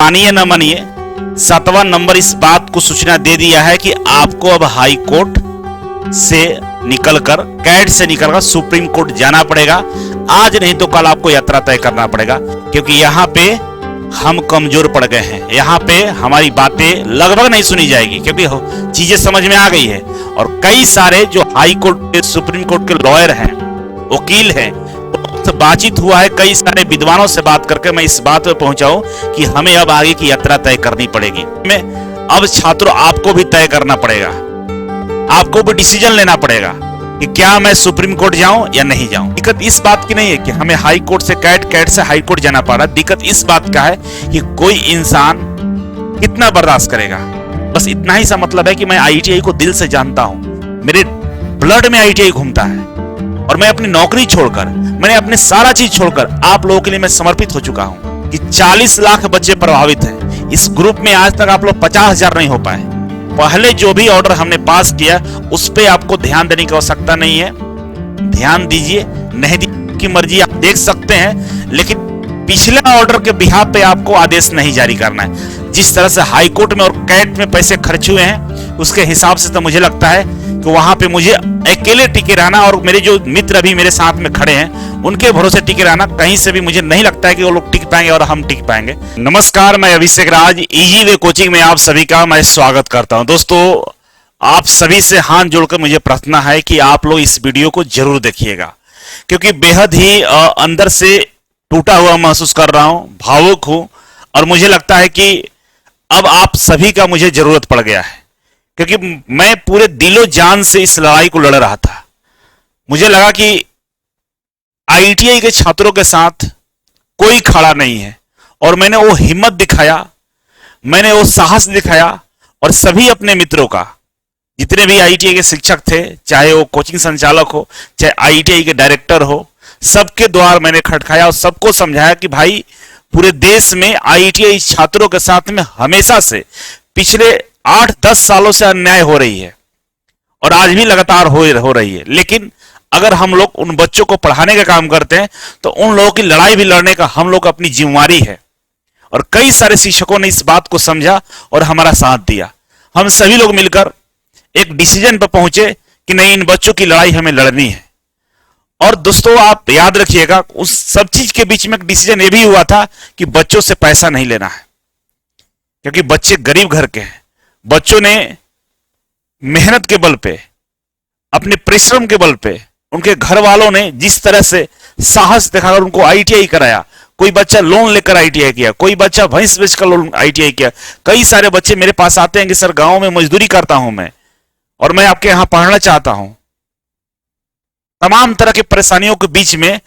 मानिए न मानिए, 7वां नंबर इस बात को सूचना दे दिया है कि आपको अब हाई कोर्ट से निकलकर, कैट से निकलकर सुप्रीम कोर्ट जाना पड़ेगा। आज नहीं तो कल आपको यात्रा तय करना पड़ेगा, क्योंकि यहाँ पे हम कमजोर पड़ गए हैं। यहाँ पे हमारी बातें लगभग नहीं सुनी जाएगी, क्योंकि चीजें समझ में आ गई है। और कई सारे जो हाई कोर्ट, सुप्रीम कोर्ट के लॉयर हैं, वकील हैं, तो बातचीत हुआ है, कई सारे विद्वानों से बात करके मैं इस बात पे पहुंचा हूं कि हमें अब आगे की यात्रा तय करनी पड़ेगी। अब छात्रों, आपको भी तय करना पड़ेगा, आपको भी डिसीजन लेना पड़ेगा कि क्या मैं सुप्रीम कोर्ट जाऊं या नहीं जाऊं। दिक्कत इस बात की नहीं है कि हमें हाई कोर्ट से कैट, कैट से हाई कोर्ट जाना पड़ा। दिक्कत इस बात का है कि कोई इंसान कितना बर्दाश्त करेगा। बस इतना ही सा मतलब है कि मैं आईटीआई को दिल से जानता हूं, मेरे ब्लड में आईटीआई घूमता है, और मैं अपनी नौकरी छोड़कर, मैंने अपने सारा चीज छोड़कर आप लोगों के लिए मैं समर्पित हो चुका हूं कि 40 लाख बच्चे प्रभावित हैं। इस ग्रुप में आज तक आप लोग 50,000 नहीं हो पाए। पहले जो भी ऑर्डर हमने पास किया उस पे आपको ध्यान देने की आवश्यकता नहीं है। ध्यान दीजिए, नहीं की मर्जी आप देख सकते हैं, लेकिन पिछले ऑर्डर के बिहाफ पे आपको आदेश नहीं जारी करना है। जिस तरह से हाई कोर्ट में और कैट में पैसे खर्च हुए हैं, उसके हिसाब से तो मुझे लगता है कि वहां पे मुझे अकेले टिके रहना, और मेरे जो मित्र अभी मेरे साथ में खड़े हैं उनके भरोसे टिके रहना, कहीं से भी मुझे नहीं लगता है कि वो लोग टिक पाएंगे और हम टिक पाएंगे। नमस्कार, मैं अभिषेक राज, इजी वे कोचिंग में आप सभी का मैं स्वागत करता हूं। दोस्तों, आप सभी से हाथ जोड़कर मुझे प्रार्थना है कि आप लोग इस वीडियो को जरूर देखिएगा, क्योंकि बेहद ही अंदर से टूटा हुआ महसूस कर रहा हूं, भावुक हूं, और मुझे लगता है कि अब आप सभी का मुझे जरूरत पड़ गया है, क्योंकि मैं पूरे दिलो जान से इस लड़ाई को लड़ रहा था। मुझे लगा कि आईटीआई के छात्रों के साथ कोई खड़ा नहीं है, और मैंने वो हिम्मत दिखाया, मैंने वो साहस दिखाया, और सभी अपने मित्रों का, जितने भी आईटीआई के शिक्षक थे, चाहे वो कोचिंग संचालक हो, चाहे आईटीआई के डायरेक्टर हो, सबके द्वार मैंने खटखाया और सबको समझाया कि भाई, पूरे देश में आईटीआई छात्रों के साथ में हमेशा से पिछले 8-10 सालों से अन्याय हो रही है, और आज भी लगातार हो रही है। लेकिन अगर हम लोग उन बच्चों को पढ़ाने का काम करते हैं, तो उन लोगों की लड़ाई भी लड़ने का हम लोग अपनी जिम्मेवारी है। और कई सारे शिक्षकों ने इस बात को समझा और हमारा साथ दिया। हम सभी लोग मिलकर एक डिसीजन पर पहुंचे कि नहीं, इन बच्चों की लड़ाई हमें लड़नी है। और दोस्तों, आप याद रखिएगा, उस सब चीज के बीच में एक डिसीजन ये भी हुआ था कि बच्चों से पैसा नहीं लेना है, क्योंकि बच्चे गरीब घर के हैं। बच्चों ने मेहनत के बल पे, अपने परिश्रम के बल पे, उनके घर वालों ने जिस तरह से साहस दिखाकर उनको आईटीआई कराया। कोई बच्चा लोन लेकर आईटीआई किया, कोई बच्चा भैंस बेचकर लोन आईटीआई किया। कई सारे बच्चे मेरे पास आते हैं कि सर, गांव में मजदूरी करता हूं मैं, और मैं आपके यहां पढ़ना चाहता हूं। तमाम तरह की परेशानियों के बीच में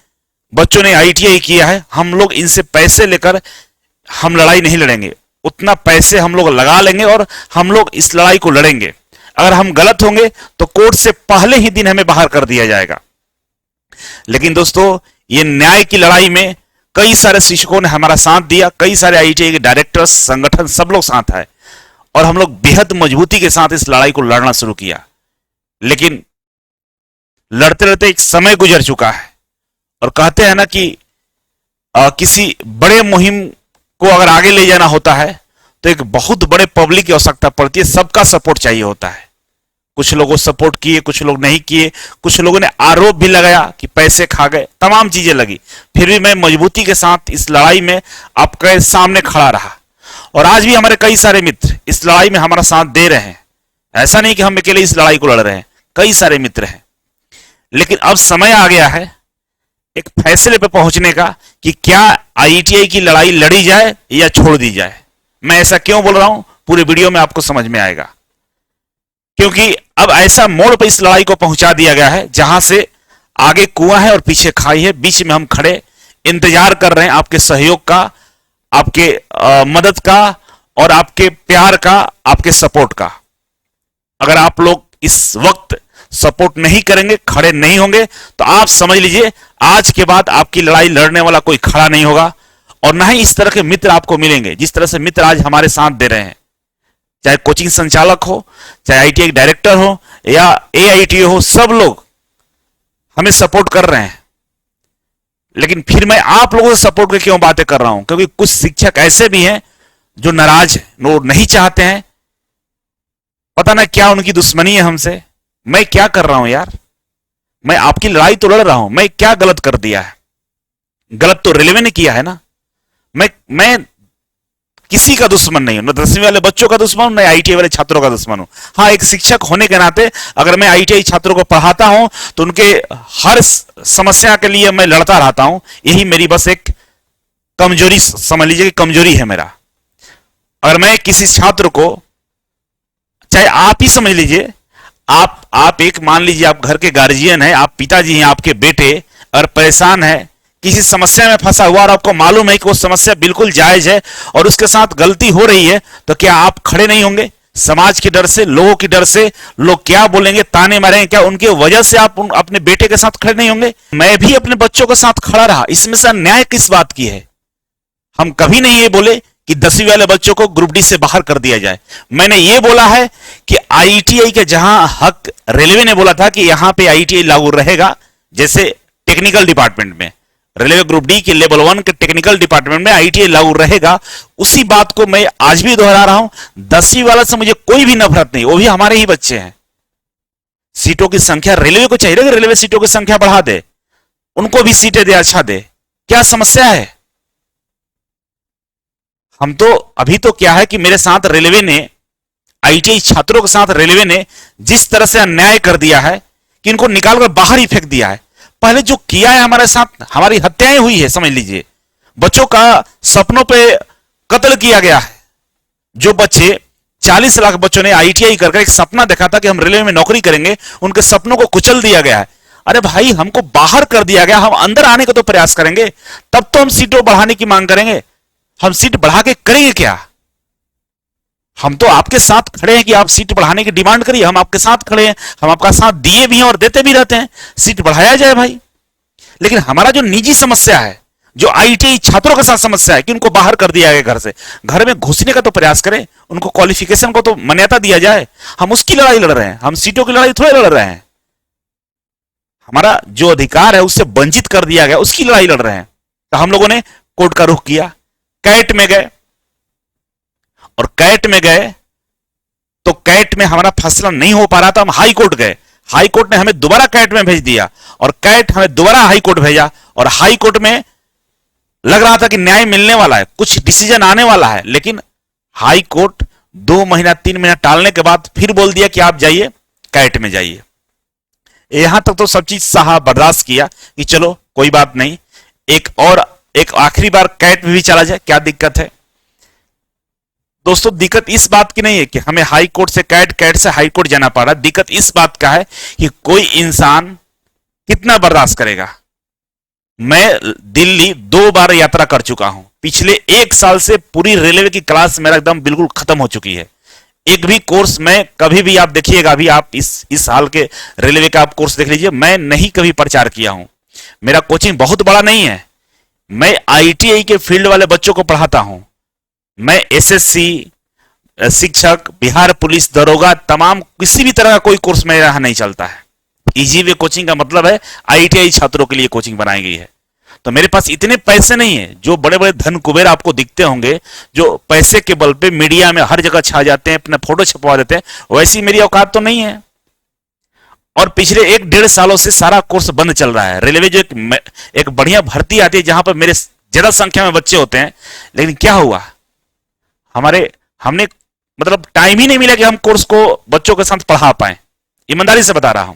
बच्चों ने आईटीआई किया है। हम लोग इनसे पैसे लेकर हम लड़ाई नहीं लड़ेंगे, उतना पैसे हम लोग लगा लेंगे और हम लोग इस लड़ाई को लड़ेंगे। अगर हम गलत होंगे तो कोर्ट से पहले ही दिन हमें बाहर कर दिया जाएगा। लेकिन दोस्तों, ये न्याय की लड़ाई में कई सारे शिक्षकों ने हमारा साथ दिया, कई सारे आईटीआई के डायरेक्टर्स, संगठन, सब लोग साथ आए, और हम लोग बेहद मजबूती के साथ इस लड़ाई को लड़ना शुरू किया। लेकिन लड़ते लड़ते एक समय गुजर चुका है, और कहते हैं ना कि किसी बड़े मुहिम को अगर आगे ले जाना होता है तो एक बहुत बड़े पब्लिक की आवश्यकता पड़ती है, सबका सपोर्ट चाहिए होता है। कुछ लोगों सपोर्ट किए, कुछ लोग नहीं किए, कुछ लोगों ने आरोप भी लगाया कि पैसे खा गए, तमाम चीजें लगी। फिर भी मैं मजबूती के साथ इस लड़ाई में आपके सामने खड़ा रहा, और आज भी हमारे कई सारे मित्र इस लड़ाई में हमारा साथ दे रहे हैं। ऐसा नहीं कि हम अकेले इस लड़ाई को लड़ रहे हैं, कई सारे मित्र हैं। लेकिन अब समय आ गया है एक फैसले पर पहुंचने का कि क्या आईटीआई की लड़ाई लड़ी जाए या छोड़ दी जाए। मैं ऐसा क्यों बोल रहा हूं, पूरे वीडियो में आपको समझ में आएगा, क्योंकि अब ऐसा मोड़ पर इस लड़ाई को पहुंचा दिया गया है जहां से आगे कुआं है और पीछे खाई है। बीच में हम खड़े इंतजार कर रहे हैं आपके सहयोग का, आपके मदद का, और आपके प्यार का, आपके सपोर्ट का। अगर आप लोग इस वक्त सपोर्ट नहीं करेंगे, खड़े नहीं होंगे, तो आप समझ लीजिए आज के बाद आपकी लड़ाई लड़ने वाला कोई खड़ा नहीं होगा, और ना ही इस तरह के मित्र आपको मिलेंगे जिस तरह से मित्र आज हमारे साथ दे रहे हैं। चाहे कोचिंग संचालक हो, चाहे आईटीआई डायरेक्टर हो, या एआईटीआई हो, सब लोग हमें सपोर्ट कर रहे हैं। लेकिन फिर मैं आप लोगों से सपोर्ट के क्यों बातें कर रहा हूं, क्योंकि कुछ शिक्षक ऐसे भी हैं जो नाराज है, वो नहीं चाहते हैं, पता ना क्या उनकी दुश्मनी है हमसे। मैं क्या कर रहा हूं यार, मैं आपकी लड़ाई तो लड़ रहा हूं, मैं क्या गलत कर दिया है? गलत तो रेलवे ने किया है ना। मैं किसी का दुश्मन नहीं हूं, न 10वीं वाले बच्चों का दुश्मन हूं, न आईटीआई वाले छात्रों का दुश्मन हूं। हाँ, एक शिक्षक होने के नाते अगर मैं आईटीआई छात्रों को पढ़ाता हूं तो उनके हर समस्या के लिए मैं लड़ता रहता हूं। यही मेरी बस एक कमजोरी समझ लीजिए कि कमजोरी है मेरा। अगर मैं किसी छात्र को, चाहे आप ही समझ लीजिए, आप एक मान लीजिए आप घर के गार्जियन हैं, आप पिताजी हैं, आपके बेटे अगर परेशान है, किसी समस्या में फंसा हुआ और आपको मालूम है कि वो समस्या बिल्कुल जायज है और उसके साथ गलती हो रही है, तो क्या आप खड़े नहीं होंगे? समाज के डर से, लोगों के डर से, लोग क्या बोलेंगे, ताने मारेंगे, क्या उनकी वजह से आप अपने बेटे के साथ खड़े नहीं होंगे? मैं भी अपने बच्चों के साथ खड़ा रहा। इसमें से अन्याय किस बात की है? हम कभी नहीं ये बोले कि 10वीं वाले बच्चों को ग्रुप डी से बाहर कर दिया जाए। मैंने ये बोला है कि आईटीआई के जहां हक रेलवे ने बोला था कि यहां पे आईटीआई लागू रहेगा, जैसे टेक्निकल डिपार्टमेंट में रेलवे ग्रुप डी के लेवल 1 के टेक्निकल डिपार्टमेंट में आईटीआई लागू रहेगा, उसी बात को मैं आज भी दोहरा रहा हूं। 10वीं वाला से मुझे कोई भी नफरत नहीं, वो भी हमारे ही बच्चे हैं। सीटों की संख्या रेलवे को चाहिए कि रेलवे सीटों की संख्या बढ़ा दे, उनको भी सीटें दे, अच्छा दे, क्या समस्या है? हम तो अभी तो क्या है कि मेरे साथ रेलवे ने, आईटीआई छात्रों के साथ रेलवे ने जिस तरह से अन्याय कर दिया है कि इनको निकालकर बाहर ही फेंक दिया है। पहले जो किया है हमारे साथ, हमारी हत्याएं हुई है, समझ लीजिए। बच्चों का सपनों पे कत्ल किया गया है। जो बच्चे 40 लाख बच्चों ने आईटीआई करके एक सपना देखा था कि हम रेलवे में नौकरी करेंगे, उनके सपनों को कुचल दिया गया है। अरे भाई, हमको बाहर कर दिया गया, हम अंदर आने का तो प्रयास करेंगे, तब तो हम सीटों बढ़ाने की मांग करेंगे। हम सीट बढ़ा के करेंगे क्या? हम तो आपके साथ खड़े हैं कि आप सीट बढ़ाने की डिमांड करिए, हम आपके साथ खड़े हैं, हम आपका साथ दिए भी हैं और देते भी रहते हैं। सीट बढ़ाया जाए भाई। लेकिन हमारा जो निजी समस्या है, जो आईटीआई छात्रों के साथ समस्या है कि उनको बाहर कर दिया गया घर से, घर में घुसने का तो प्रयास करें, उनको क्वालिफिकेशन को तो मान्यता दिया जाए। हम उसकी लड़ाई लड़ रहे हैं, हम सीटों की लड़ाई थोड़े लड़ रहे हैं। हमारा जो अधिकार है उससे वंचित कर दिया गया, उसकी लड़ाई लड़ रहे हैं। तो हम लोगों ने कोर्ट का रुख किया, कैट में गए, और कैट में गए तो कैट में हमारा फैसला नहीं हो पा रहा था, हम हाई कोर्ट गए। हाई कोर्ट ने हमें दोबारा कैट में भेज दिया और कैट हमें दोबारा हाई कोर्ट भेजा, और हाई कोर्ट में लग रहा था कि न्याय मिलने वाला है, कुछ डिसीजन आने वाला है। लेकिन हाई कोर्ट 2 महीना 3 महीना टालने के बाद फिर बोल दिया कि आप जाइए, कैट में जाइए। यहां तक तो सब चीज सहा, बर्दाश्त किया कि चलो कोई बात नहीं, एक आखिरी बार कैट में भी चला जाए, क्या दिक्कत है? दोस्तों, दिक्कत इस बात की नहीं है कि हमें हाई कोर्ट से कैट, कैट से हाई कोर्ट जाना पड़ रहा है। दिक्कत इस बात का है कि कोई इंसान कितना बर्दाश्त करेगा। मैं दिल्ली 2 बार यात्रा कर चुका हूं। पिछले 1 साल से पूरी रेलवे की क्लास मेरा एकदम बिल्कुल खत्म हो चुकी है। एक भी कोर्स मैं कभी भी, आप देखिएगा, अभी आप इस साल के रेलवे का आप कोर्स देख लीजिए, मैं नहीं कभी प्रचार किया हूं। मेरा कोचिंग बहुत बड़ा नहीं है, मैं आईटीआई के फील्ड वाले बच्चों को पढ़ाता हूं। मैं एसएससी, शिक्षक, बिहार पुलिस, दरोगा, तमाम किसी भी तरह का कोई कोर्स मेरे यहां नहीं चलता है। इजी वे कोचिंग का मतलब है आईटीआई छात्रों के लिए कोचिंग बनाई गई है। तो मेरे पास इतने पैसे नहीं है। जो बड़े बड़े धन कुबेर आपको दिखते होंगे, जो पैसे के बल पे मीडिया में हर जगह छा जाते हैं, अपना फोटो छपवा देते हैं, वैसी मेरी औकात तो नहीं है। और पिछले 1-1.5 सालों से सारा कोर्स बंद चल रहा है। रेलवे जो एक बढ़िया भर्ती आती है जहां पर मेरे ज्यादा संख्या में बच्चे होते हैं, लेकिन क्या हुआ, हमने मतलब टाइम ही नहीं मिला कि हम कोर्स को बच्चों के साथ पढ़ा पाए। ईमानदारी से बता रहा हूं।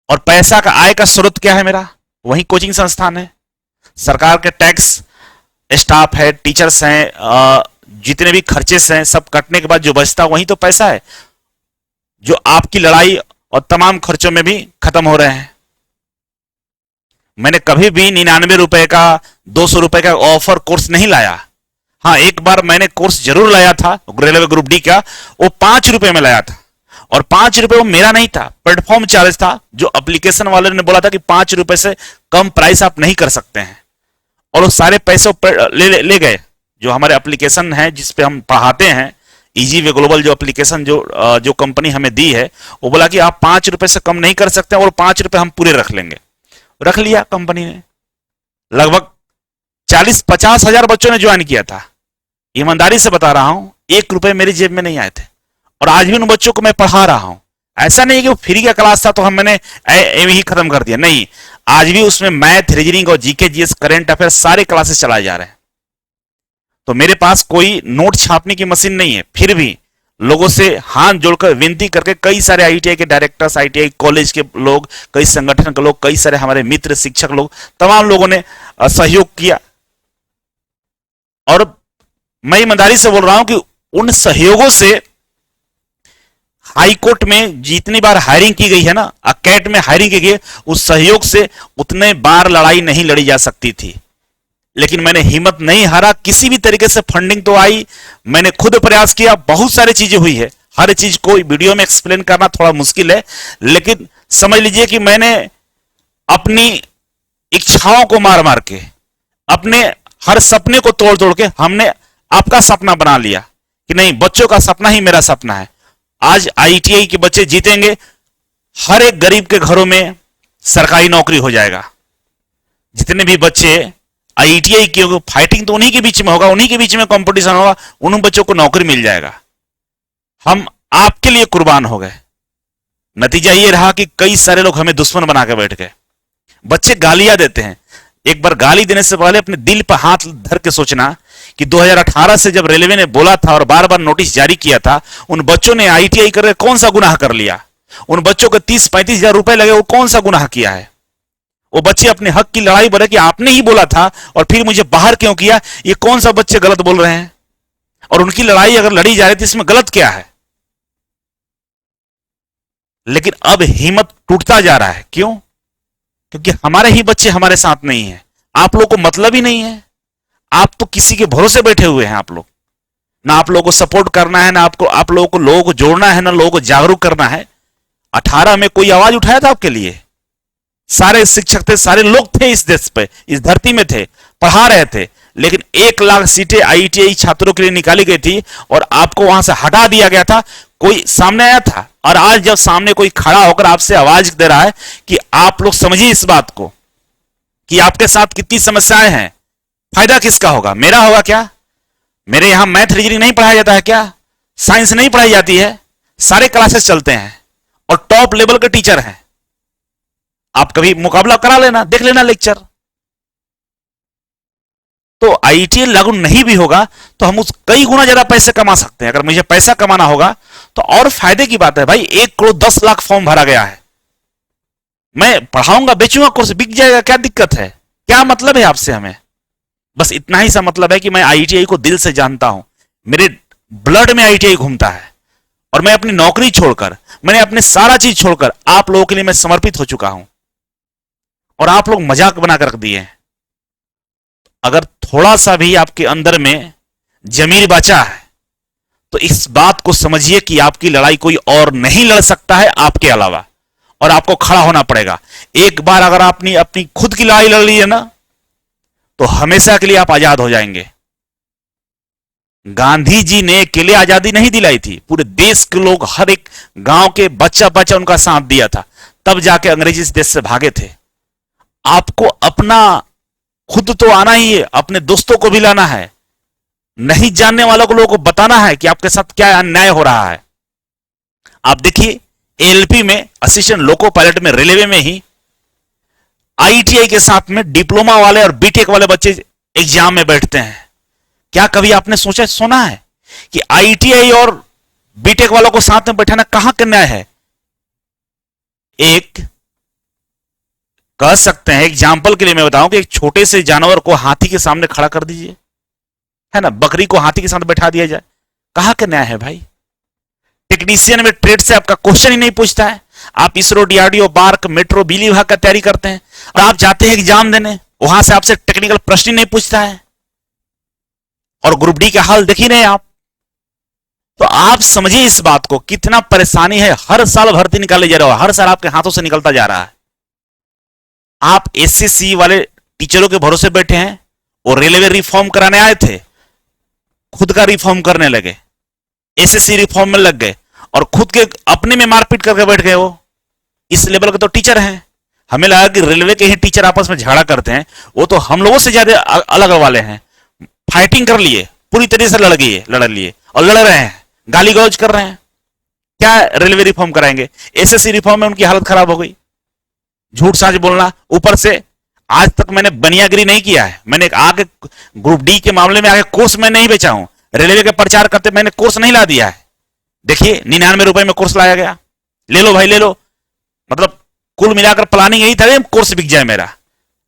और पैसा का, आय का स्रोत क्या है मेरा? वही कोचिंग संस्थान है। सरकार के टैक्स, स्टाफ है, टीचर्स हैं, जितने भी खर्चेस हैं, सब कटने के बाद जो बचता वही तो पैसा है, जो आपकी लड़ाई और तमाम खर्चों में भी खत्म हो रहे हैं। मैंने कभी भी 99 रुपए का, 200 रुपए का ऑफर कोर्स नहीं लाया। हाँ, एक बार मैंने कोर्स जरूर लाया था रेलवे ग्रुप डी का, वो 5 रुपए में लाया था। और 5 रुपए वो मेरा नहीं था, प्लेटफॉर्म चार्ज था, जो एप्लीकेशन वाले ने बोला था कि 5 रुपए से कम प्राइस आप नहीं कर सकते हैं। और वो सारे पैसे ले गए। जो हमारे एप्लीकेशन है जिसपे हम पढ़ाते हैं, इजी वे ग्लोबल जो एप्लीकेशन जो कंपनी हमें दी है, वो बोला कि आप 5 रुपए से कम नहीं कर सकते और 5 रुपए हम पूरे रख लेंगे। रख लिया कंपनी ने। लगभग 40-50 हजार बच्चों ने ज्वाइन किया था। ईमानदारी से बता रहा हूं, 1 रुपए मेरी जेब में नहीं आए थे। और आज भी उन बच्चों को मैं पढ़ा रहा हूं। ऐसा नहीं कि वो फ्री का क्लास था तो मैंने ही खत्म कर दिया, नहीं। आज भी उसमें मैथ, रीजनिंग और जीके, जीएस, करंट अफेयर सारे क्लासेस चलाए जा रहे हैं। तो मेरे पास कोई नोट छापने की मशीन नहीं है, फिर भी लोगों से हाथ जोड़कर विनती करके कई सारे आईटीआई के डायरेक्टर्स, आईटीआई कॉलेज के लोग, कई संगठन के लोग, कई सारे हमारे मित्र, शिक्षक लोग, तमाम लोगों ने सहयोग किया। और मैं ईमानदारी से बोल रहा हूं कि उन सहयोगों से हाई कोर्ट में जितनी बार हायरिंग की गई है ना, कैट में हायरिंग की गई, उस सहयोग से उतने बार लड़ाई नहीं लड़ी जा सकती थी। लेकिन मैंने हिम्मत नहीं हारा, किसी भी तरीके से फंडिंग तो आई, मैंने खुद प्रयास किया, बहुत सारी चीजें हुई है। हर चीज को वीडियो में एक्सप्लेन करना थोड़ा मुश्किल है, लेकिन समझ लीजिए कि मैंने अपनी इच्छाओं को मार मार के, अपने हर सपने को तोड़ तोड़ के हमने आपका सपना बना लिया कि नहीं, बच्चों का सपना ही मेरा सपना है। आज आईटीआई के बच्चे जीतेंगे, हर एक गरीब के घरों में सरकारी नौकरी हो जाएगा। जितने भी बच्चे आईटीआई की फाइटिंग तो उन्हीं के बीच में होगा, उन्हीं के बीच में कंपटीशन होगा, उन बच्चों को नौकरी मिल जाएगा। हम आपके लिए कुर्बान हो गए। नतीजा ये रहा कि कई सारे लोग हमें दुश्मन बना के बैठ गए। बच्चे गालियां देते हैं। एक बार गाली देने से पहले अपने दिल पर हाथ धर के सोचना कि 2018 से जब रेलवे ने बोला था और बार बार नोटिस जारी किया था, उन बच्चों ने आईटीआई करके कौन सा गुनाह कर लिया? उन बच्चों को 30-35 हजार रुपए लगे, वो कौन सा गुनाह किया है? वो बच्चे अपने हक की लड़ाई बढ़े कि आपने ही बोला था और फिर मुझे बाहर क्यों किया, ये कौन सा बच्चे गलत बोल रहे हैं? और उनकी लड़ाई अगर लड़ी जा रही थी, इसमें गलत क्या है? लेकिन अब हिम्मत टूटता जा रहा है। क्यों? क्योंकि हमारे ही बच्चे हमारे साथ नहीं है। आप लोगों को मतलब ही नहीं है। आप तो किसी के भरोसे बैठे हुए हैं। आप लोग ना, आप लोगों को सपोर्ट करना है, ना आपको, आप लोगों को लोगों को जोड़ना है, ना लोगों को जागरूक करना है। 18 में कोई आवाज उठाया था आपके लिए? सारे शिक्षक थे, सारे लोग थे इस देश पे, इस धरती में थे, पढ़ा रहे थे। लेकिन 1 लाख सीटें आईटीआई छात्रों के लिए निकाली गई थी और आपको वहां से हटा दिया गया था। कोई सामने आया था? और आज जब सामने कोई खड़ा होकर आपसे आवाज दे रहा है कि आप लोग समझिए इस बात को कि आपके साथ कितनी समस्याएं हैं, फायदा किसका होगा? मेरा होगा क्या? मेरे यहां मैथ, रीजनिंग नहीं पढ़ाया जाता है क्या? साइंस नहीं पढ़ाई जाती है? सारे क्लासेस चलते हैं और टॉप लेवल के टीचर हैं। आप कभी मुकाबला करा लेना, देख लेना लेक्चर। तो आईटीआई लागू नहीं भी होगा तो हम उस कई गुना ज्यादा पैसे कमा सकते हैं। अगर मुझे पैसा कमाना होगा तो और फायदे की बात है भाई। 1 करोड़ 10 लाख फॉर्म भरा गया है। मैं पढ़ाऊंगा, बेचूंगा, कोर्स बिक जाएगा, क्या दिक्कत है? क्या मतलब है आपसे? हमें बस इतना ही सा मतलब है कि मैं आईटीआई को दिल से जानता हूं। मेरे ब्लड में आईटीआई घूमता है और मैं अपनी नौकरी छोड़कर, मैंने अपने सारा चीज छोड़कर आप लोगों के लिए मैं समर्पित हो चुका हूं। और आप लोग मजाक बनाकर रख दिए हैं। अगर थोड़ा सा भी आपके अंदर में जमीर बचा है तो इस बात को समझिए कि आपकी लड़ाई कोई और नहीं लड़ सकता है आपके अलावा, और आपको खड़ा होना पड़ेगा। एक बार अगर आपने अपनी खुद की लड़ाई लड़ ली है ना, तो हमेशा के लिए आप आजाद हो जाएंगे। गांधी जी ने अकेले आजादी नहीं दिलाई थी, पूरे देश के लोग, हर एक गांव के बच्चा बच्चा उनका साथ दिया था, तब जाके अंग्रेजी इस देश से भागे थे। आपको अपना खुद तो आना ही है, अपने दोस्तों को भी लाना है, नहीं जानने वालों को, लोगों को बताना है कि आपके साथ क्या अन्याय हो रहा है। आप देखिए एएलपी में, असिस्टेंट लोको पायलट में, रेलवे में ही आईटीआई के साथ में डिप्लोमा वाले और बीटेक वाले बच्चे एग्जाम में बैठते हैं। क्या कभी आपने सोचा, सुना है कि आईटीआई और बीटेक वालों को साथ में बैठाना कहां का न्याय है? एक कह सकते हैं, एग्जाम्पल के लिए मैं बताऊं कि एक छोटे से जानवर को हाथी के सामने खड़ा कर दीजिए, है ना, बकरी को हाथी के साथ बैठा दिया जाए, कहां का न्याय है भाई? टेक्नीशियन में ट्रेड से आपका क्वेश्चन ही नहीं पूछता है। आप इसरो, डीआरडीओ, बार्क, मेट्रो, बिजली विभाग का तैयारी करते हैं और आप जाते हैं एग्जाम देने, वहां से आपसे टेक्निकल प्रश्न ही नहीं पूछता है। और ग्रुप डी का हाल देख ही रहे हैं आप। तो आप समझिए इस बात को, कितना परेशानी है। हर साल भर्ती निकाले जा रहा है, हर साल आपके हाथों से निकलता जा रहा है। आप एसएससी वाले टीचरों के भरोसे बैठे हैं, वो रेलवे रिफॉर्म कराने आए थे, खुद का रिफॉर्म करने लगे, एसएससी रिफॉर्म में लग गए और खुद के अपने में मारपीट करके बैठ गए। वो इस लेवल के तो टीचर हैं। हमें लगा कि रेलवे के ही टीचर आपस में झगड़ा करते हैं, वो तो हम लोगों से ज्यादा अलग वाले हैं। फाइटिंग कर लिए, पूरी तरीके से लड़ लिए और लड़ रहे हैं, गाली गलौज कर रहे हैं। क्या रेलवे रिफॉर्म कराएंगे? एसएससी रिफॉर्म में उनकी हालत खराब हो गई। झूठ साझ बोलना, ऊपर से आज तक मैंने बनियागिरी नहीं किया है। मैंने आगे ग्रुप डी के मामले में आगे कोर्स मैं नहीं बेचा हूं। रेलवे के प्रचार करते मैंने कोर्स नहीं ला दिया है। देखिए 99 रुपए में कोर्स लाया गया, ले लो भाई ले लो। मतलब कुल मिलाकर प्लानिंग यही था कोर्स बिक जाए मेरा।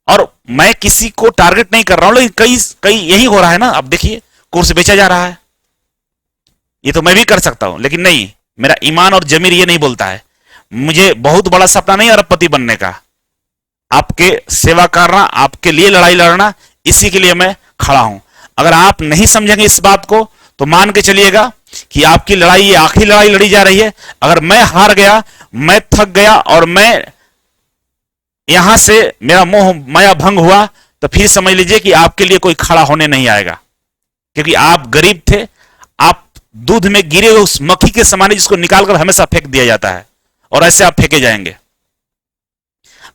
और मैं किसी को टारगेट नहीं कर रहा हूं, लेकिन कई कई यही हो रहा है ना। अब देखिए कोर्स बेचा जा रहा है। ये तो मैं भी कर सकता हूं, लेकिन नहीं, मेरा ईमान और जमीर ये नहीं बोलता है। मुझे बहुत बड़ा सपना नहीं अरबपति बनने का, आपके सेवा करना, आपके लिए लड़ाई लड़ना, इसी के लिए मैं खड़ा हूं। अगर आप नहीं समझेंगे इस बात को तो मान के चलिएगा कि आपकी लड़ाई ये आखिरी लड़ाई लड़ी जा रही है। अगर मैं हार गया, मैं थक गया और मैं यहां से मेरा मोह माया भंग हुआ, तो फिर समझ लीजिए कि आपके लिए कोई खड़ा होने नहीं आएगा। क्योंकि आप गरीब थे, आप दूध में गिरे हुए उस मक्खी के समान जिसको निकालकर हमेशा फेंक दिया जाता है, और ऐसे आप फेंके जाएंगे।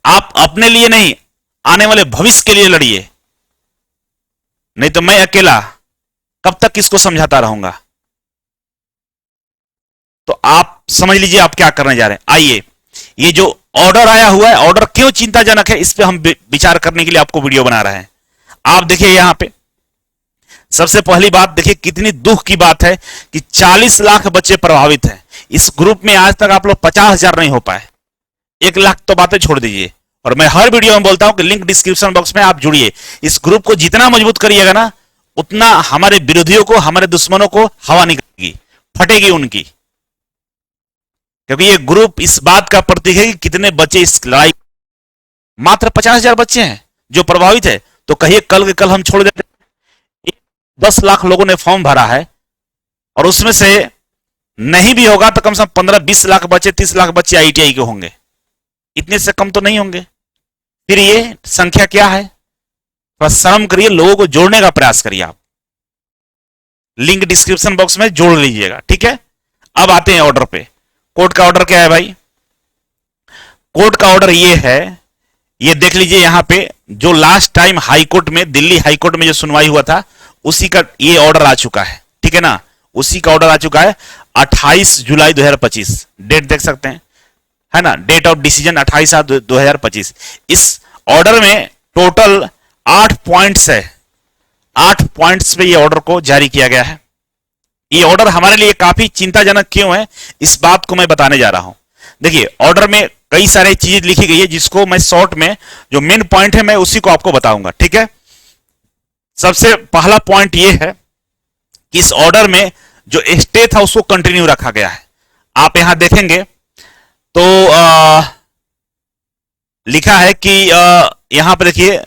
आप अपने लिए नहीं, आने वाले भविष्य के लिए लड़िए, नहीं तो मैं अकेला कब तक किसको समझाता रहूंगा। तो आप समझ लीजिए आप क्या करने जा रहे हैं। आइए, ये जो ऑर्डर आया हुआ है, ऑर्डर क्यों चिंताजनक है, इस पे हम विचार करने के लिए आपको वीडियो बना रहे हैं। आप देखिए यहां पे सबसे पहली बात देखिए, कितनी दुख की बात है कि 40 लाख बच्चे प्रभावित हैं। इस ग्रुप में आज तक आप लोग 50,000 नहीं हो पाए। 1 लाख तो बातें छोड़ दीजिए। और मैं हर वीडियो में बोलता हूं कि लिंक डिस्क्रिप्शन बॉक्स में आप जुड़िए। इस ग्रुप को जितना मजबूत करिएगा ना, उतना हमारे विरोधियों को, हमारे दुश्मनों को हवा निकलेगी, फटेगी उनकी। क्योंकि ये ग्रुप इस बात का प्रतीक है कि कितने बच्चे इस लड़ाई, मात्र 50,000 बच्चे हैं जो प्रभावित है। तो कहिए कल के कल हम छोड़ देते। 10 लाख लोगों ने फॉर्म भरा है, और उसमें से नहीं भी होगा तो कम से कम 15-20 लाख बच्चे, 30 लाख बच्चे आईटीआई के होंगे। इतने से कम तो नहीं होंगे। फिर ये संख्या क्या है? थोड़ा शर्म करिए, लोगों को जोड़ने का प्रयास करिए। आप लिंक डिस्क्रिप्शन बॉक्स में जोड़ लीजिएगा, ठीक है। अब आते हैं ऑर्डर पे। कोर्ट का ऑर्डर क्या है भाई? कोर्ट का ऑर्डर ये है, ये देख लीजिए यहां पे, जो लास्ट टाइम हाई कोर्ट में, दिल्ली हाई कोर्ट में जो सुनवाई हुआ था, उसी का ये ऑर्डर आ चुका है, ठीक है ना। उसी का ऑर्डर आ चुका है 28 जुलाई 2025। डेट देख सकते हैं, है ना। Date of decision 28/7/2025। इस ऑर्डर में टोटल 8 पॉइंट्स है। 8 पॉइंट्स पे ये ऑर्डर को जारी किया गया है। ये ऑर्डर हमारे लिए काफी चिंताजनक क्यों है, इस बात को मैं बताने जा रहा हूं। देखिए ऑर्डर में कई सारी चीजें लिखी गई है, जिसको मैं शॉर्ट में, जो मेन पॉइंट है मैं उसी को आपको बताऊंगा, ठीक है। सबसे पहला पॉइंट ये है कि इस ऑर्डर में जो स्टे था उसको कंटिन्यू रखा गया है। आप यहां देखेंगे तो लिखा है कि यहां पर देखिए,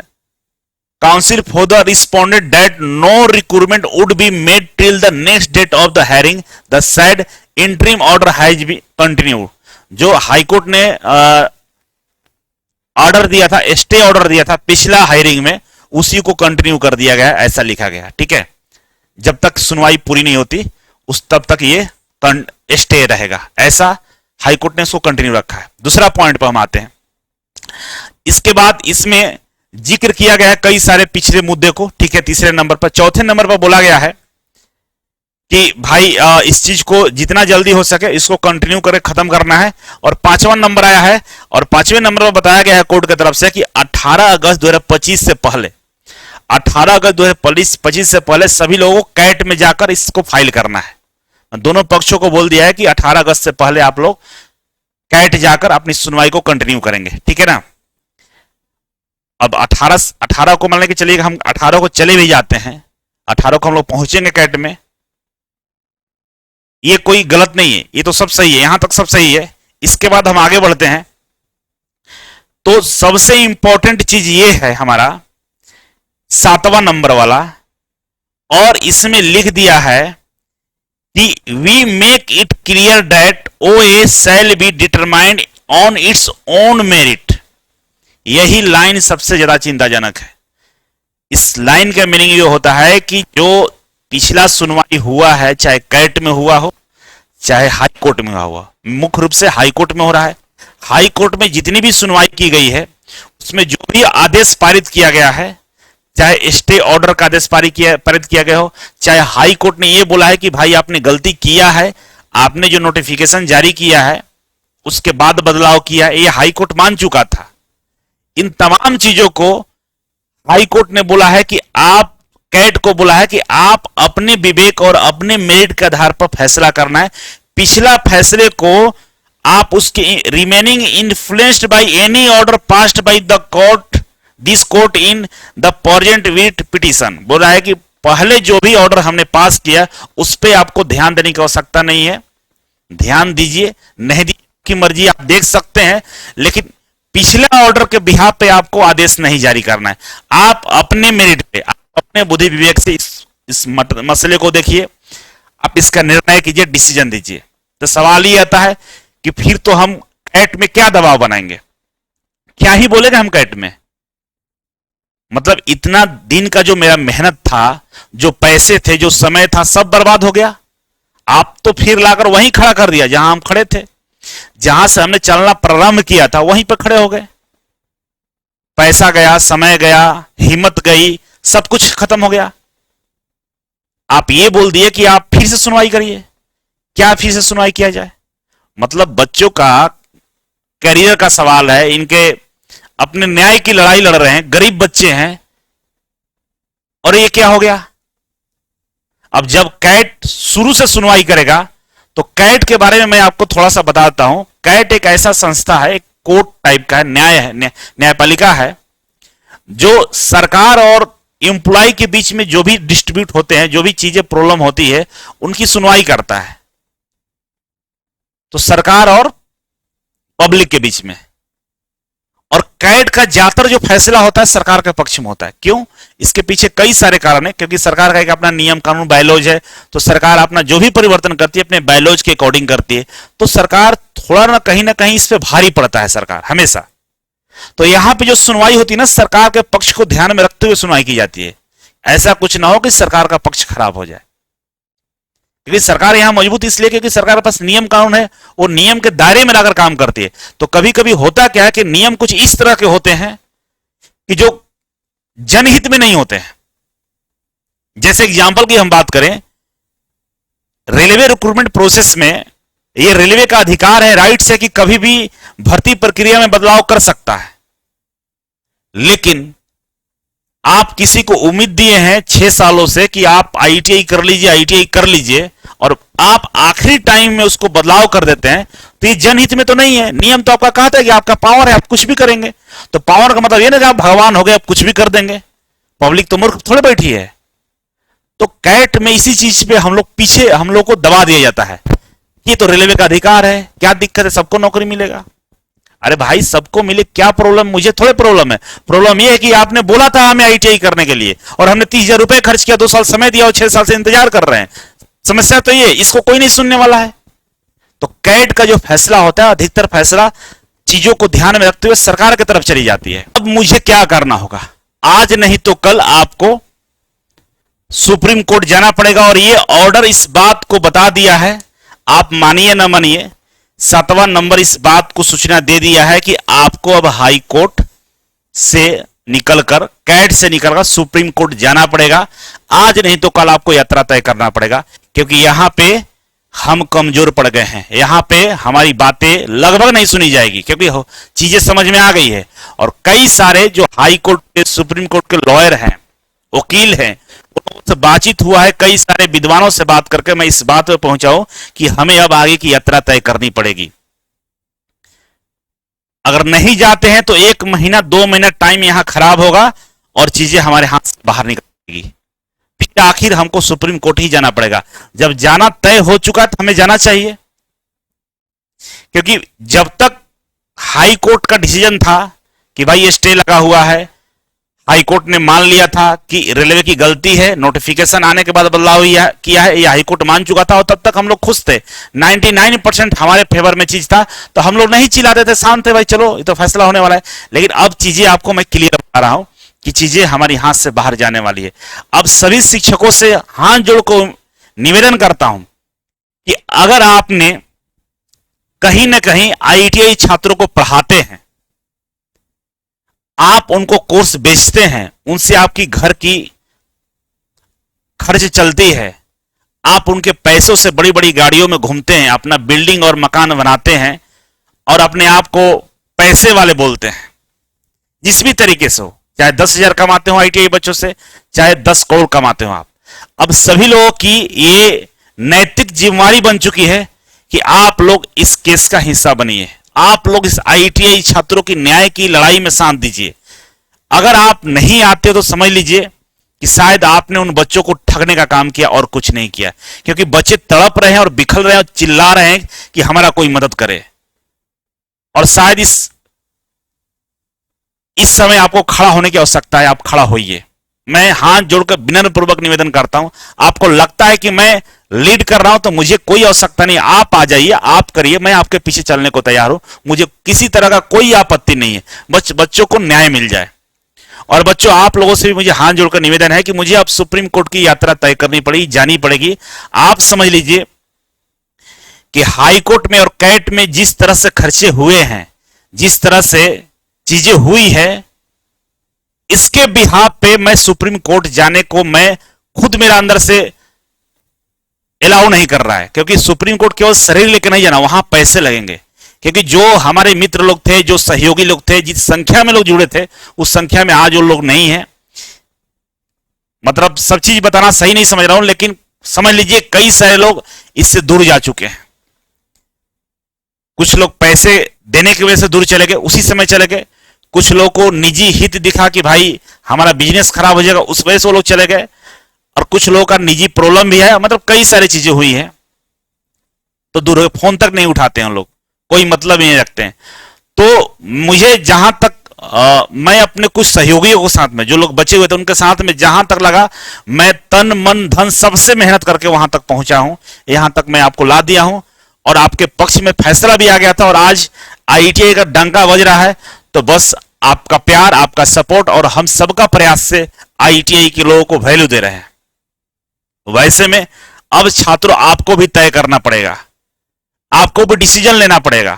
council for the responded that no recruitment would be made till the next date of the hearing, the said interim order has be continued. जो हाईकोर्ट ने ऑर्डर दिया था, स्टे ऑर्डर दिया था पिछला हायरिंग में, उसी को कंटिन्यू कर दिया गया, ऐसा लिखा गया, ठीक है। जब तक सुनवाई पूरी नहीं होती उस तब तक ये स्टे रहेगा, ऐसा हाईकोर्ट ने इसको कंटिन्यू रखा है। दूसरा पॉइंट पर हम आते हैं। इसके बाद इसमें जिक्र किया गया है कई सारे पिछले मुद्दे को, ठीक है, तीसरे नंबर पर। चौथे नंबर पर बोला गया है कि भाई इस चीज को जितना जल्दी हो सके इसको कंटिन्यू करके खत्म करना है। और 5वां नंबर आया है, और 5वें नंबर पर बताया गया है कोर्ट की तरफ से कि 18 अगस्त 2025 से पहले, 18 अगस्त 2025 से पहले सभी लोगों को कैट में जाकर इसको फाइल करना है। दोनों पक्षों को बोल दिया है कि 18 अगस्त से पहले आप लोग कैट जाकर अपनी सुनवाई को कंटिन्यू करेंगे, ठीक है ना। अब 18 को मान लेके चलिएगा, हम 18 को चले भी जाते हैं, 18 को हम लोग पहुंचेंगे कैट में, ये कोई गलत नहीं है, ये तो सब सही है, यहां तक सब सही है। इसके बाद हम आगे बढ़ते हैं। तो सबसे इंपॉर्टेंट चीज ये है हमारा 7वां नंबर वाला, और इसमें लिख दिया है कि we make it clear that OA shall be determined on its own merit. यही लाइन सबसे ज्यादा चिंताजनक है। इस लाइन का मीनिंग ये होता है कि जो पिछला सुनवाई हुआ है, चाहे कैट में हुआ हो चाहे हाई कोर्ट में हुआ, मुख्य रूप से हाई कोर्ट में हो रहा है। हाई कोर्ट में जितनी भी सुनवाई की गई है उसमें जो भी आदेश पारित किया गया है, चाहे स्टे ऑर्डर का आदेश पारित किया गया हो, चाहे हाई कोर्ट ने यह बोला है कि भाई आपने गलती किया है, आपने जो नोटिफिकेशन जारी किया है उसके बाद बदलाव किया है, यह हाई कोर्ट मान चुका था। इन तमाम चीजों को हाई कोर्ट ने बोला है कि आप, कैट को बोला है कि आप अपने विवेक और अपने मेरिट के आधार पर फैसला करना है। पिछला फैसले को आप उसके remaining influenced by any order passed by the court, this court in the present writ petition, बोला है कि पहले जो भी ऑर्डर हमने पास किया उस पर आपको ध्यान देने की आवश्यकता नहीं है, ध्यान दीजिए, नहीं दी की मर्जी आप देख सकते हैं, लेकिन पिछला ऑर्डर के बिहाफ पे आपको आदेश नहीं जारी करना है। आप अपने मेरिट पे, आप अपने बुद्धि विवेक से इस मसले को देखिए, आप इसका निर्णय कीजिए, डिसीजन दीजिए। तो सवाल ये आता है कि फिर तो हम कैट में क्या दबाव बनाएंगे, क्या ही बोलेगा हम कैट में। मतलब इतना दिन का जो मेरा मेहनत था, जो पैसे थे, जो समय था, सब बर्बाद हो गया। आप तो फिर लाकर वहीं खड़ा कर दिया जहां हम खड़े थे, जहां से हमने चलना प्रारंभ किया था वहीं पर खड़े हो गए। पैसा गया, समय गया, हिम्मत गई, सब कुछ खत्म हो गया। आप ये बोल दिए कि आप फिर से सुनवाई करिए। क्या फिर से सुनवाई किया जाए? मतलब बच्चों का करियर का सवाल है, इनके अपने न्याय की लड़ाई लड़ रहे हैं, गरीब बच्चे हैं, और ये क्या हो गया? अब जब कैट शुरू से सुनवाई करेगा तो कैट के बारे में मैं आपको थोड़ा सा बताता हूं। कैट एक ऐसा संस्था है, एक कोर्ट टाइप का है, न्यायपालिका है, जो सरकार और एम्प्लॉय के बीच में जो भी डिस्ट्रीब्यूट होते हैं, जो भी चीजें प्रॉब्लम होती है, उनकी सुनवाई करता है। तो सरकार और पब्लिक के बीच में, और कैट का ज्यादातर जो फैसला होता है सरकार के पक्ष में होता है। क्यों? इसके पीछे कई सारे कारण है, क्योंकि सरकार का एक अपना नियम कानून बायलॉज है, तो सरकार अपना जो भी परिवर्तन करती है अपने बायलॉज के अकॉर्डिंग करती है। तो सरकार थोड़ा ना कहीं इस पे भारी पड़ता है, सरकार हमेशा। तो यहां पे जो सुनवाई होती है ना, सरकार के पक्ष को ध्यान में रखते हुए सुनवाई की जाती है। ऐसा कुछ ना हो कि सरकार का पक्ष खराब हो जाए, क्योंकि सरकार यहां मजबूत इसलिए क्योंकि सरकार के पास नियम कानून है, वो नियम के दायरे में लाकर काम करती है। तो कभी कभी होता क्या है कि नियम कुछ इस तरह के होते हैं कि जो जनहित में नहीं होते हैं। जैसे एग्जांपल की हम बात करें, रेलवे रिक्रूटमेंट प्रोसेस में ये रेलवे का अधिकार है, राइट्स है कि कभी भी भर्ती प्रक्रिया में बदलाव कर सकता है। लेकिन आप किसी को उम्मीद दिए हैं 6 सालों से कि आप आईटीआई कर लीजिए, आईटीआई कर लीजिए, और आप आखिरी टाइम में उसको बदलाव कर देते हैं, तो ये जनहित में तो नहीं है। नियम तो आपका कहता है कि आपका पावर है, आप कुछ भी करेंगे। तो पावर का मतलब ये ना कि आप भगवान हो गए, आप कुछ भी कर देंगे। पब्लिक तो मूर्ख थोड़े बैठी है। तो कैट में इसी चीज पे हम लोग पीछे, हम लोग को दबा दिया जाता है। ये तो रेलवे का अधिकार है, क्या दिक्कत है, सबको नौकरी मिलेगा। अरे भाई सबको मिले, क्या प्रॉब्लम? मुझे थोड़े प्रॉब्लम है। प्रॉब्लम यह है कि आपने बोला था हमें आईटीआई करने के लिए, और हमने 30,000 रुपए खर्च किया, 2 साल समय दिया, और 6 साल से इंतजार कर रहे हैं। समस्या तो ये, इसको कोई नहीं सुनने वाला है। तो कैट का जो फैसला होता है, अधिकतर फैसला चीजों को ध्यान में रखते हुए सरकार की तरफ चली जाती है। अब मुझे क्या करना होगा? आज नहीं तो कल आपको सुप्रीम कोर्ट जाना पड़ेगा, और ये ऑर्डर इस बात को बता दिया है, आप मानिए ना मानिए, 7वां नंबर इस बात को सूचना दे दिया है कि आपको अब हाई कोर्ट से निकलकर, कैट से निकलकर सुप्रीम कोर्ट जाना पड़ेगा। आज नहीं तो कल आपको यात्रा तय करना पड़ेगा, क्योंकि यहां पे हम कमजोर पड़ गए हैं। यहां पे हमारी बातें लगभग नहीं सुनी जाएगी, क्योंकि चीजें समझ में आ गई है। और कई सारे जो हाई कोर्ट के, सुप्रीम कोर्ट के लॉयर हैं, वकील हैं, उनसे बातचीत हुआ है, कई सारे विद्वानों से बात करके मैं इस बात पर पहुंचाऊं कि हमें अब आगे की यात्रा तय करनी पड़ेगी। अगर नहीं जाते हैं तो 1 महीना 2 महीना टाइम यहां खराब होगा और चीजें हमारे हाथ से बाहर निकलेगी। फिर आखिर हमको सुप्रीम कोर्ट ही जाना पड़ेगा। जब जाना तय हो चुका तो हमें जाना चाहिए, क्योंकि जब तक हाई कोर्ट का डिसीजन था कि भाई ये स्टे लगा हुआ है, हाई कोर्ट ने मान लिया था कि रेलवे की गलती है, नोटिफिकेशन आने के बाद बदलाव किया है, ये हाई कोर्ट मान चुका था, और तब तक हम लोग खुश थे। 99% हमारे फेवर में चीज था, तो हम लोग नहीं चिल्लाते थे, शांत थे, भाई चलो ये तो फैसला होने वाला है। लेकिन अब चीजें आपको मैं क्लियर बता रहा हूं कि चीजें हमारी हाथ से बाहर जाने वाली है। अब सभी शिक्षकों से हाथ जोड़ को निवेदन करता हूं कि अगर आपने कहीं ना कहीं आईटीआई छात्रों को पढ़ाते हैं, आप उनको कोर्स बेचते हैं, उनसे आपकी घर की खर्च चलती है, आप उनके पैसों से बड़ी बड़ी गाड़ियों में घूमते हैं, अपना बिल्डिंग और मकान बनाते हैं और अपने आप को पैसे वाले बोलते हैं, जिस भी तरीके से हो, चाहे 10,000 कमाते हो आईटीआई बच्चों से, चाहे 10 करोड़ कमाते हो आप। अब सभी लोगों की ये नैतिक जिम्मेदारी बन चुकी है कि आप लोग इस केस का हिस्सा बनिए, आप लोग इस आईटीआई छात्रों की न्याय की लड़ाई में साथ दीजिए। अगर आप नहीं आते तो समझ लीजिए कि शायद आपने उन बच्चों को ठगने का काम किया और कुछ नहीं किया, क्योंकि बच्चे तड़प रहे हैं और बिखर रहे हैं और चिल्ला रहे हैं कि हमारा कोई मदद करे। और शायद इस समय आपको खड़ा होने की आवश्यकता है, आप खड़ा होइए। मैं हाथ जोड़कर विनम्रपूर्वक निवेदन करता हूं, आपको लगता है कि मैं लीड कर रहा हूं तो मुझे कोई आवश्यकता नहीं, आप आ जाइए, आप करिए, मैं आपके पीछे चलने को तैयार हूं, मुझे किसी तरह का कोई आपत्ति नहीं है, बस बच्चों को न्याय मिल जाए। और बच्चों, आप लोगों से भी मुझे हाथ जोड़कर निवेदन है कि मुझे अब सुप्रीम कोर्ट की यात्रा तय करनी पड़ेगी, जानी पड़ेगी। आप समझ लीजिए कि हाई कोर्ट में और कैट में जिस तरह से खर्चे हुए हैं, जिस तरह से चीजें हुई है, इसके बिहाफ पे मैं सुप्रीम कोर्ट जाने को मैं खुद मेरा अंदर से अलाउ नहीं कर रहा है, क्योंकि सुप्रीम कोर्ट केवल शरीर लेकर नहीं जाना, वहां पैसे लगेंगे। क्योंकि जो हमारे मित्र लोग थे, जो सहयोगी लोग थे, जिस संख्या में लोग जुड़े थे, उस संख्या में आज वो लोग नहीं है। मतलब सब चीज बताना सही नहीं समझ रहा हूं, लेकिन समझ लीजिए कई सारे लोग इससे दूर जा चुके हैं। कुछ लोग पैसे देने की वजह से दूर चले गए, उसी समय चले गए। कुछ लोगों को निजी हित दिखा कि भाई हमारा बिजनेस खराब हो जाएगा, उस वजह से वो लोग चले गए। और कुछ लोगों का निजी प्रॉब्लम भी है, मतलब कई सारी चीजें हुई हैं, तो दूर, फोन तक नहीं उठाते हैं लोग, कोई मतलब ही नहीं रखते हैं। तो मुझे जहां तक मैं अपने कुछ सहयोगियों के साथ में, जो लोग बचे हुए थे उनके साथ में जहां तक लगा, मैं तन मन धन सबसे मेहनत करके वहां तक पहुंचा हूं, यहां तक मैं आपको ला दिया हूं और आपके पक्ष में फैसला भी आ गया था और आज आईटीआई का डंका बज रहा है। तो बस आपका प्यार, आपका सपोर्ट और हम सबका प्रयास से आईटीआई के लोगों को वैल्यू दे रहे हैं। वैसे में अब छात्रों, आपको भी तय करना पड़ेगा, आपको भी डिसीजन लेना पड़ेगा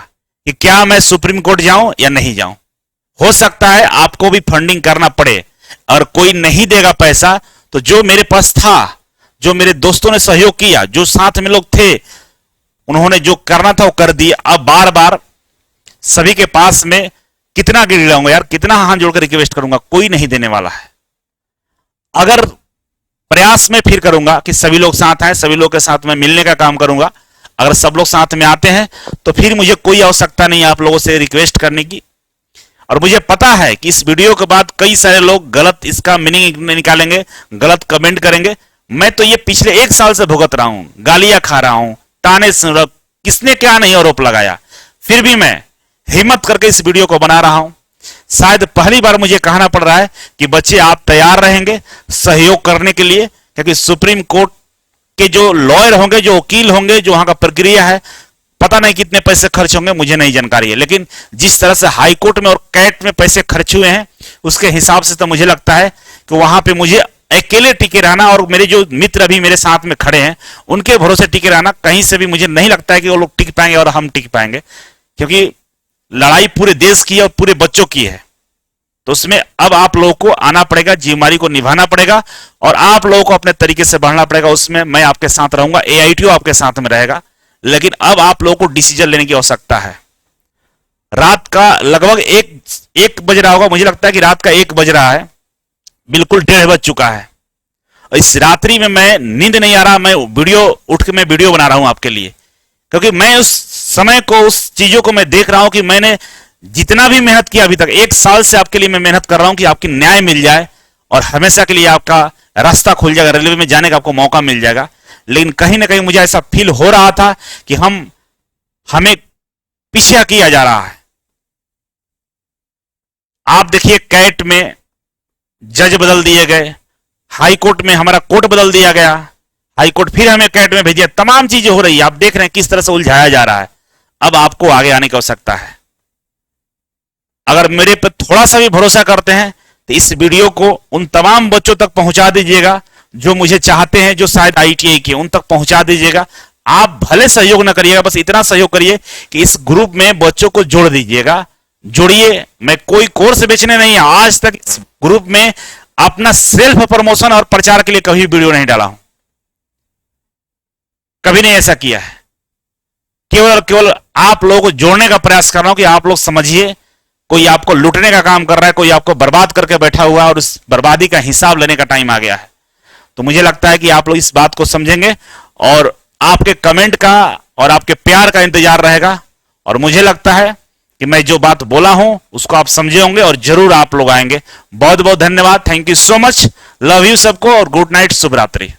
कि क्या मैं सुप्रीम कोर्ट जाऊं या नहीं जाऊं। हो सकता है आपको भी फंडिंग करना पड़े, और कोई नहीं देगा पैसा तो जो मेरे पास था, जो मेरे दोस्तों ने सहयोग किया, जो साथ में लोग थे, उन्होंने जो करना था वो कर दिया। अब बार बार सभी के पास में कितना गिर लाऊंगा यार, कितना हाथ जोड़कर रिक्वेस्ट करूंगा, कोई नहीं देने वाला है। अगर प्रयास में फिर करूंगा कि सभी लोग साथ आए, सभी लोग के साथ में मिलने का काम करूंगा। अगर सब लोग साथ में आते हैं तो फिर मुझे कोई आवश्यकता नहीं आप लोगों से रिक्वेस्ट करने की। और मुझे पता है कि इस वीडियो के बाद कई सारे लोग गलत इसका मीनिंग निकालेंगे, गलत कमेंट करेंगे। मैं तो ये पिछले 1 साल से भुगत रहा हूं, गालियां खा रहा हूं, ताने सुन रहा, किसने क्या नहीं आरोप लगाया, फिर भी मैं हिम्मत करके इस वीडियो को बना रहा हूं। शायद पहली बार मुझे कहना पड़ रहा है कि बच्चे आप तैयार रहेंगे सहयोग करने के लिए, क्योंकि सुप्रीम कोर्ट के जो लॉयर होंगे, जो वकील होंगे, जो वहां का प्रक्रिया है, पता नहीं कितने पैसे खर्च होंगे, मुझे नहीं जानकारी है। लेकिन जिस तरह से हाई कोर्ट में और कैट में पैसे खर्च हुए हैं, उसके हिसाब से तो मुझे लगता है कि वहां पे मुझे अकेले टिके रहना, और मेरे जो मित्र अभी मेरे साथ में खड़े हैं उनके भरोसे टिके रहना, कहीं से भी मुझे नहीं लगता है कि वो लोग टिक पाएंगे और हम टिक पाएंगे। क्योंकि लड़ाई पूरे देश की है और पूरे बच्चों की है, तो उसमें अब आप लोगों को आना पड़ेगा, जिम्मेदारी को निभाना पड़ेगा और आप लोगों को अपने तरीके से बढ़ना पड़ेगा। उसमें मैं आपके साथ रहूंगा, एआईटीओ आपके साथ में रहेगा, लेकिन अब आप लोगों को डिसीजन लेने की आवश्यकता है। रात का लगभग एक बज रहा होगा, मुझे लगता है कि रात का 1 बज रहा है, बिल्कुल 1:30 बज चुका है। इस रात्रि में मैं नींद नहीं आ रहा, मैं उठ के मैं वीडियो बना रहा हूं आपके लिए, क्योंकि मैं उस समय को, उस चीजों को मैं देख रहा हूं कि मैंने जितना भी मेहनत किया अभी तक, 1 साल से आपके लिए मैं मेहनत कर रहा हूं कि आपकी न्याय मिल जाए और हमेशा के लिए आपका रास्ता खुल जाएगा, रेलवे में जाने का आपको मौका मिल जाएगा। लेकिन कहीं ना कहीं मुझे ऐसा फील हो रहा था कि हमें पीछे किया जा रहा है। आप देखिए, कैट में जज बदल दिए गए, हाई कोर्ट में हमारा कोर्ट बदल दिया गया, हाई कोर्ट फिर हमें कैट में भेजिए, तमाम चीजें हो रही है। आप देख रहे हैं किस तरह से उलझाया जा रहा है। अब आपको आगे आने की आवश्यकता है। अगर मेरे पर थोड़ा सा भी भरोसा करते हैं तो इस वीडियो को उन तमाम बच्चों तक पहुंचा दीजिएगा जो मुझे चाहते हैं, जो शायद आईटीआई के, उन तक पहुंचा दीजिएगा। आप भले सहयोग ना करिएगा, बस इतना सहयोग करिए कि इस ग्रुप में बच्चों को जोड़ दीजिएगा, जुड़िए। मैं कोई कोर्स बेचने नहीं, आज तक इस ग्रुप में अपना सेल्फ प्रमोशन और प्रचार के लिए कभी वीडियो नहीं डाला हूं, कभी नहीं ऐसा किया है। केवल और केवल आप लोगों को जोड़ने का प्रयास कर रहा हूं कि आप लोग समझिए, कोई आपको लूटने का काम कर रहा है, कोई आपको बर्बाद करके बैठा हुआ है और उस बर्बादी का हिसाब लेने का टाइम आ गया है। तो मुझे लगता है कि आप लोग इस बात को समझेंगे और आपके कमेंट का और आपके प्यार का इंतजार रहेगा। और मुझे लगता है कि मैं जो बात बोला हूं उसको आप समझे होंगे और जरूर आप लोग आएंगे। बहुत बहुत धन्यवाद, thank you so much, love you सबको और गुड नाइट, शुभ रात्रि।